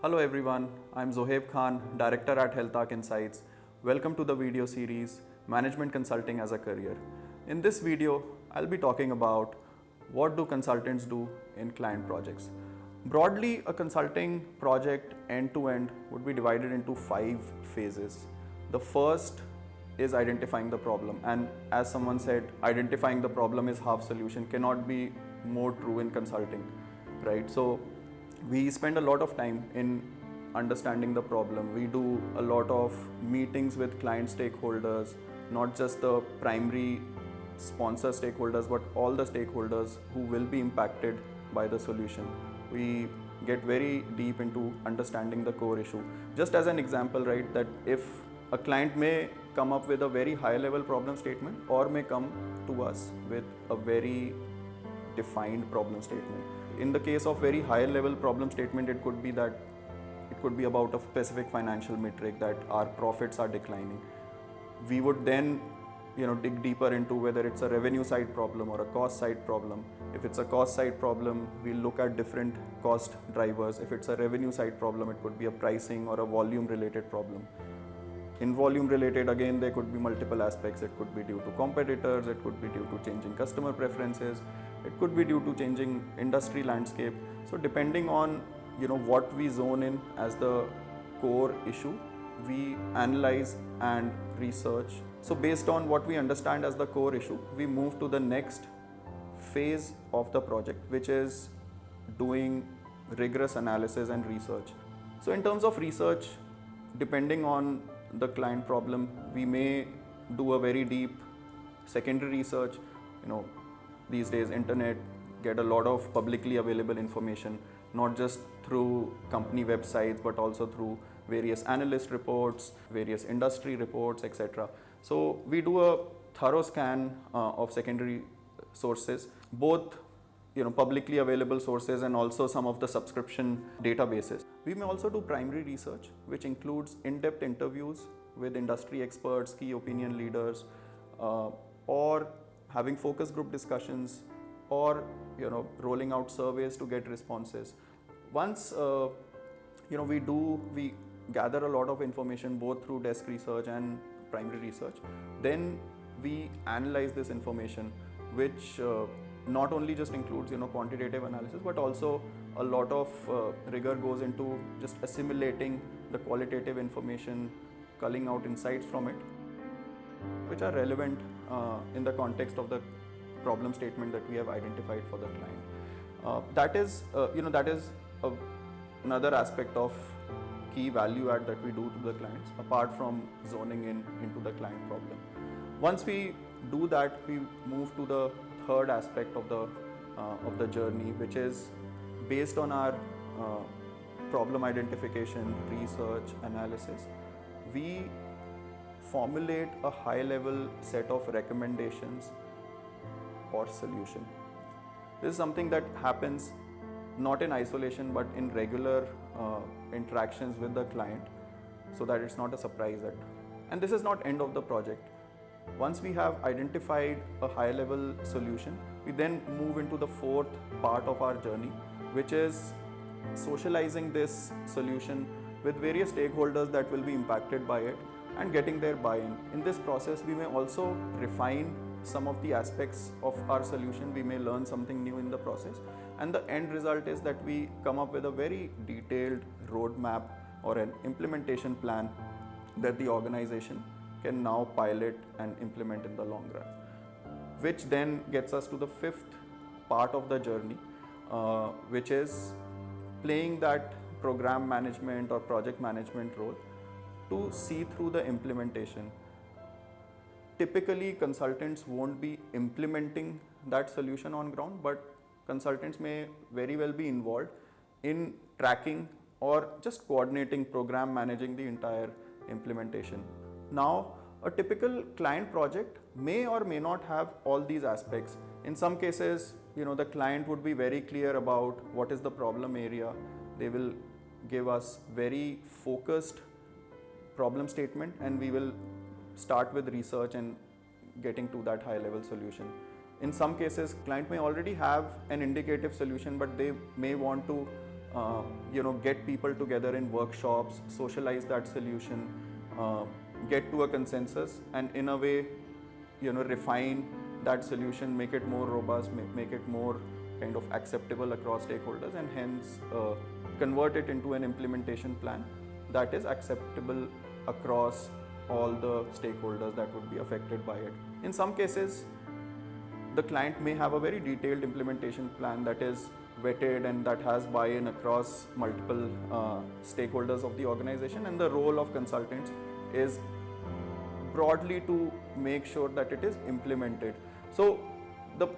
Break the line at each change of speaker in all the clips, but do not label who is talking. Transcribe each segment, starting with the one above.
Hello everyone, I'm Zohaib Khan, Director at Health Arc Insights. Welcome to the video series Management Consulting as a Career. In this video, I'll be talking about what do consultants do in client projects. Broadly, a consulting project end-to-end would be divided into 5 phases. The first is identifying the problem, and as someone said, identifying the problem is half solution, cannot be more true in consulting, right? So we spend a lot of time in understanding the problem. We do a lot of meetings with client stakeholders, not just the primary sponsor stakeholders, but all the stakeholders who will be impacted by the solution. We get very deep into understanding the core issue. Just as an example, right, that if a client may come up with a very high level problem statement or may come to us with a very defined problem statement. In the case of very high level problem statement, it could be about a specific financial metric that our profits are declining. We would then dig deeper into whether it's a revenue side problem or a cost side problem. If it's a cost side problem, we'll look at different cost drivers. If it's a revenue side problem, it could be a pricing or a volume related problem. In volume related, again, there could be multiple aspects. It could be due to competitors, it could be due to changing customer preferences, it could be due to changing industry landscape. So depending on what we zone in as the core issue, we analyze and research. So based on what we understand as the core issue, we move to the next phase of the project, which is doing rigorous analysis and research. So in terms of research, depending on the client problem, we may do a very deep secondary research. These days internet get a lot of publicly available information, not just through company websites but also through various analyst reports, various industry reports, etc. So we do a thorough scan of secondary sources, both publicly available sources and also some of the subscription databases. We may also do primary research, which includes in-depth interviews with industry experts, key opinion leaders, or having focus group discussions, or rolling out surveys to get responses. Once we gather a lot of information both through desk research and primary research, then we analyze this information, which not only just includes quantitative analysis, but also a lot of rigor goes into just assimilating the qualitative information, culling out insights from it, which are relevant in the context of the problem statement that we have identified for the client. That is another aspect of key value add that we do to the clients, apart from zoning into the client problem. Once we do that, we move to the third aspect of the journey, which is based on our problem identification, research, analysis. We formulate a high level set of recommendations or solution. This is something that happens not in isolation but in regular interactions with the client, so that it's not a surprise. And this is not end of the project. Once we have identified a high level solution, we then move into the fourth part of our journey, which is socializing this solution with various stakeholders that will be impacted by it and getting their buy-in. In this process, we may also refine some of the aspects of our solution. We may learn something new in the process, and the end result is that we come up with a very detailed roadmap or an implementation plan that the organization can now pilot and implement in the long run, which then gets us to the fifth part of the journey, which is playing that program management or project management role to see through the implementation. Typically, consultants won't be implementing that solution on ground, but consultants may very well be involved in tracking or just coordinating, program managing the entire implementation. Now, a typical client project may or may not have all these aspects. In some cases, the client would be very clear about what is the problem area. They will give us very focused problem statement, and we will start with research and getting to that high level solution. In some cases, client may already have an indicative solution, but they may want to get people together in workshops, socialize that solution, get to a consensus, and in a way, refine that solution, make it more robust, make it more kind of acceptable across stakeholders, and hence convert it into an implementation plan that is acceptable across all the stakeholders that would be affected by it. In some cases, the client may have a very detailed implementation plan that is vetted and that has buy-in across multiple stakeholders of the organization, and the role of consultants is broadly to make sure that it is implemented. So the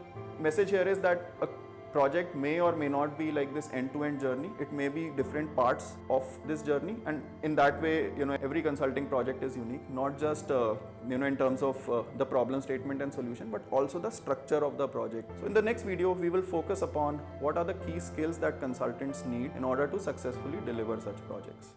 message here is that a project may or may not be like this end-to-end journey. It may be different parts of this journey, and in that way, every consulting project is unique, not just in terms of the problem statement and solution, but also the structure of the project. So in the next video, we will focus upon what are the key skills that consultants need in order to successfully deliver such projects.